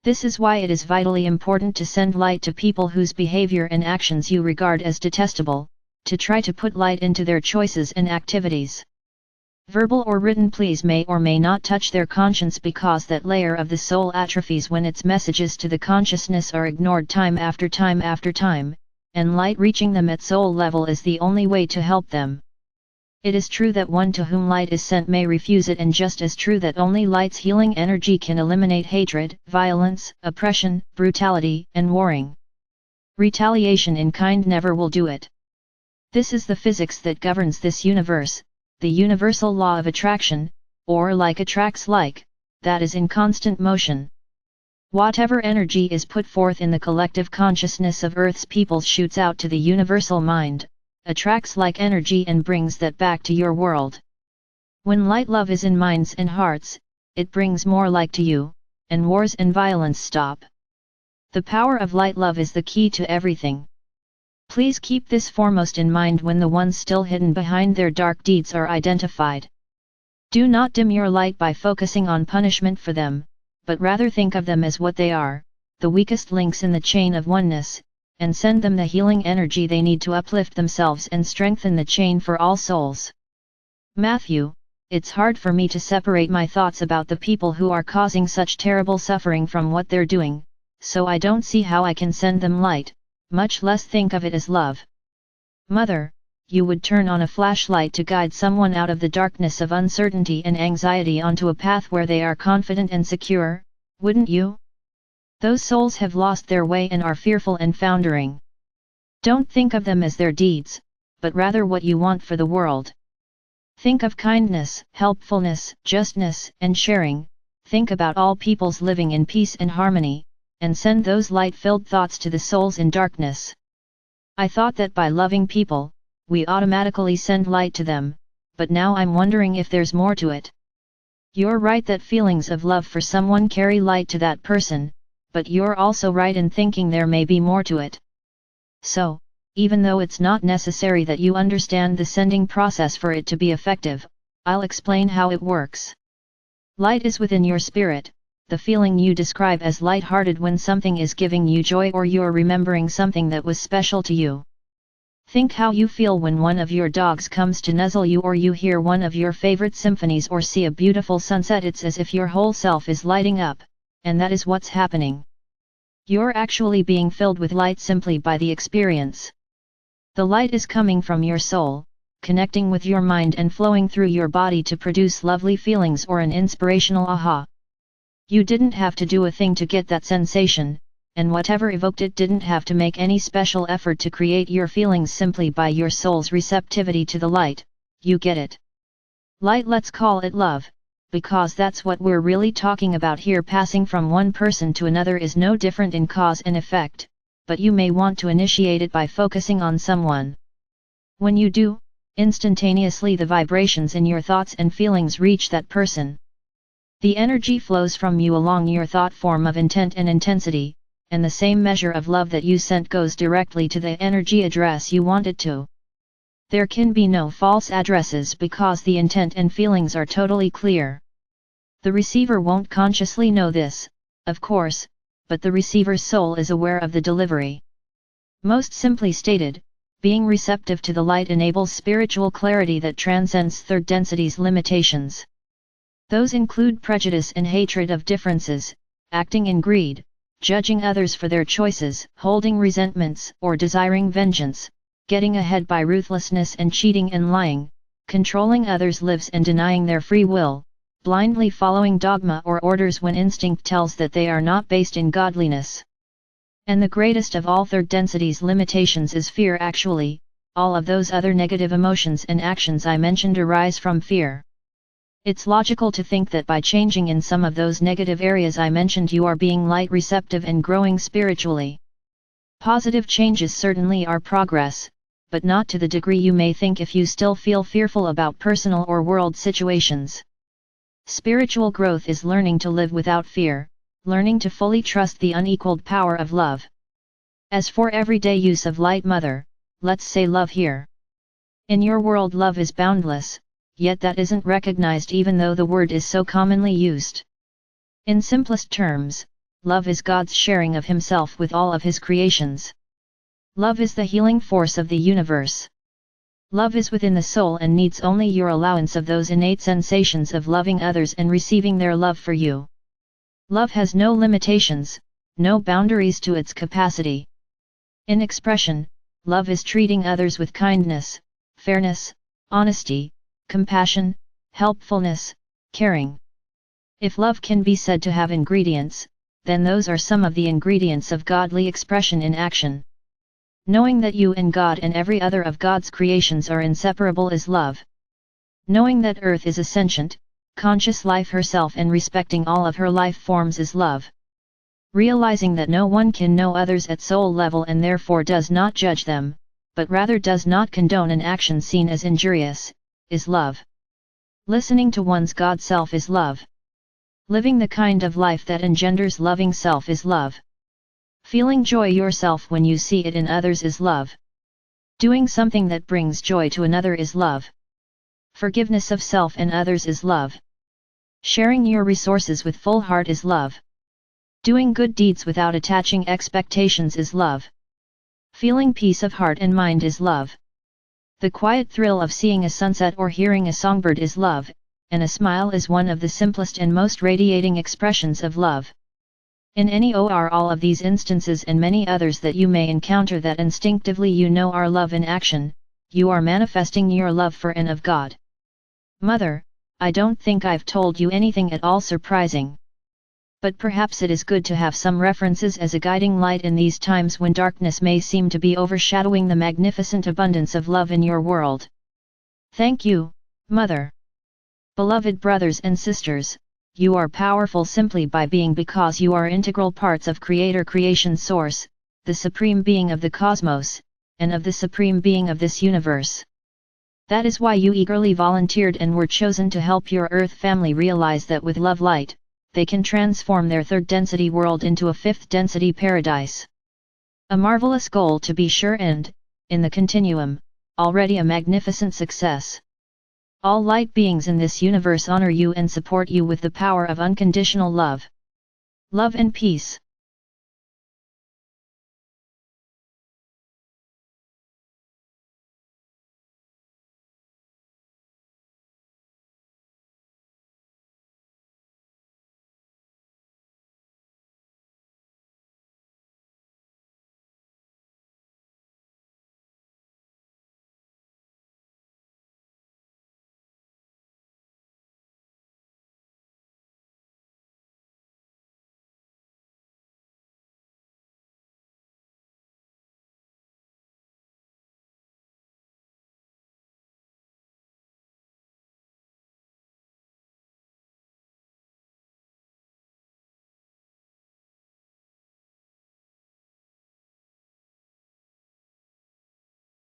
This is why it is vitally important to send light to people whose behavior and actions you regard as detestable, to try to put light into their choices and activities. Verbal or written pleas may or may not touch their conscience because that layer of the soul atrophies when its messages to the consciousness are ignored time after time after time, and light reaching them at soul level is the only way to help them. It is true that one to whom light is sent may refuse it, and just as true that only light's healing energy can eliminate hatred, violence, oppression, brutality, and warring. Retaliation in kind never will do it. This is the physics that governs this universe, the universal law of attraction, or like attracts like, that is in constant motion. Whatever energy is put forth in the collective consciousness of Earth's peoples shoots out to the universal mind, attracts like energy and brings that back to your world. When light love is in minds and hearts, it brings more like to you, and wars and violence stop. The power of light love is the key to everything. Please keep this foremost in mind when the ones still hidden behind their dark deeds are identified. Do not dim your light by focusing on punishment for them, but rather think of them as what they are, the weakest links in the chain of oneness, and send them the healing energy they need to uplift themselves and strengthen the chain for all souls. Matthew, it's hard for me to separate my thoughts about the people who are causing such terrible suffering from what they're doing, so I don't see how I can send them light, much less think of it as love. Mother, you would turn on a flashlight to guide someone out of the darkness of uncertainty and anxiety onto a path where they are confident and secure, wouldn't you? Those souls have lost their way and are fearful and foundering. Don't think of them as their deeds, but rather what you want for the world. Think of kindness, helpfulness, justness, and sharing. Think about all peoples living in peace and harmony, and send those light-filled thoughts to the souls in darkness. I thought that by loving people, we automatically send light to them, but now I'm wondering if there's more to it. You're right that feelings of love for someone carry light to that person, but you're also right in thinking there may be more to it. So, even though it's not necessary that you understand the sending process for it to be effective, I'll explain how it works. Light is within your spirit, the feeling you describe as light-hearted when something is giving you joy or you're remembering something that was special to you. Think how you feel when one of your dogs comes to nuzzle you, or you hear one of your favorite symphonies, or see a beautiful sunset. It's as if your whole self is lighting up, and that is what's happening. You're actually being filled with light simply by the experience. The light is coming from your soul, connecting with your mind and flowing through your body to produce lovely feelings or an inspirational aha. You didn't have to do a thing to get that sensation, and whatever evoked it didn't have to make any special effort to create your feelings. Simply by your soul's receptivity to the light, you get it. Light, let's call it love, because that's what we're really talking about here. Passing from one person to another is no different in cause and effect, but you may want to initiate it by focusing on someone. When you do, instantaneously the vibrations in your thoughts and feelings reach that person. The energy flows from you along your thought form of intent and intensity, and the same measure of love that you sent goes directly to the energy address you want it to. There can be no false addresses because the intent and feelings are totally clear. The receiver won't consciously know this, of course, but the receiver's soul is aware of the delivery. Most simply stated, being receptive to the light enables spiritual clarity that transcends third density's limitations. Those include prejudice and hatred of differences, acting in greed, judging others for their choices, holding resentments or desiring vengeance, getting ahead by ruthlessness and cheating and lying, controlling others' lives and denying their free will, blindly following dogma or orders when instinct tells that they are not based in godliness. And the greatest of all third density's limitations is fear. Actually, all of those other negative emotions and actions I mentioned arise from fear. It's logical to think that by changing in some of those negative areas I mentioned, you are being light receptive and growing spiritually. Positive changes certainly are progress, but not to the degree you may think if you still feel fearful about personal or world situations. Spiritual growth is learning to live without fear, learning to fully trust the unequaled power of love. As for everyday use of light, mother, let's say love here. In your world love is boundless, yet that isn't recognized even though the word is so commonly used. In simplest terms, love is God's sharing of Himself with all of His creations. Love is the healing force of the universe. Love is within the soul and needs only your allowance of those innate sensations of loving others and receiving their love for you. Love has no limitations, no boundaries to its capacity. In expression, love is treating others with kindness, fairness, honesty, compassion, helpfulness, caring. If love can be said to have ingredients, then those are some of the ingredients of godly expression in action. Knowing that you and God and every other of God's creations are inseparable is love. Knowing that Earth is a sentient, conscious life herself and respecting all of her life forms is love. Realizing that no one can know others at soul level and therefore does not judge them, but rather does not condone an action seen as injurious, is love. Listening to one's God self is love. Living the kind of life that engenders loving self is love. Feeling joy yourself when you see it in others is love. Doing something that brings joy to another is love. Forgiveness of self and others is love. Sharing your resources with full heart is love. Doing good deeds without attaching expectations is love. Feeling peace of heart and mind is love. The quiet thrill of seeing a sunset or hearing a songbird is love, and a smile is one of the simplest and most radiating expressions of love. In any or all of these instances and many others that you may encounter that instinctively you know are love in action, you are manifesting your love for and of God. Mother, I don't think I've told you anything at all surprising. But perhaps it is good to have some references as a guiding light in these times when darkness may seem to be overshadowing the magnificent abundance of love in your world. Thank you, Mother. Beloved brothers and sisters, you are powerful simply by being because you are integral parts of Creator Creation Source, the Supreme Being of the cosmos, and of the Supreme Being of this universe. That is why you eagerly volunteered and were chosen to help your Earth family realize that with love light, they can transform their third density world into a fifth density paradise. A marvelous goal to be sure and, in the continuum, already a magnificent success. All light beings in this universe honor you and support you with the power of unconditional love. Love and peace.